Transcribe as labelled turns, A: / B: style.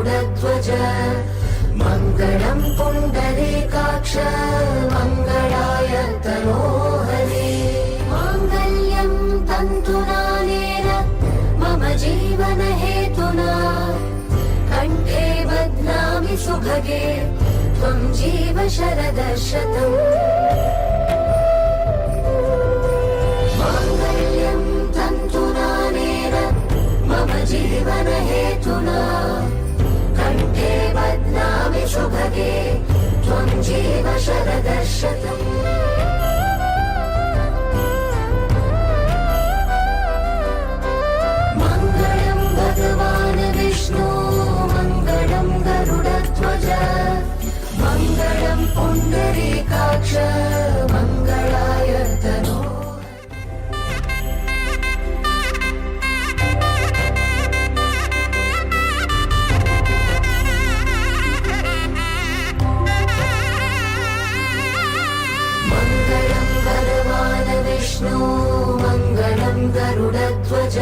A: गरुडध्वज मङ्गलं पुण्डरीकाक्ष मङ्गलाय तनोहरे माङ्गल्यं तन्तुनानेन मम जीवनहेतुना कण्ठे बध्नामि सुभगे त्वं जीव शरदः शतम् माङ्गल्यं तन्तुनानेन मम जीवनहेतुना कण्ठे बध्नामि शुभगे त्वं जीव शरदः शतम् मङ्गलं भगवान् विष्णु मङ्गलं गरुडध्वज मङ्गलं पुण्डरीकाक्ष मङ्गलाय तनो मङ्गलं भगवान् विष्णु मङ्गलं गरुडध्वज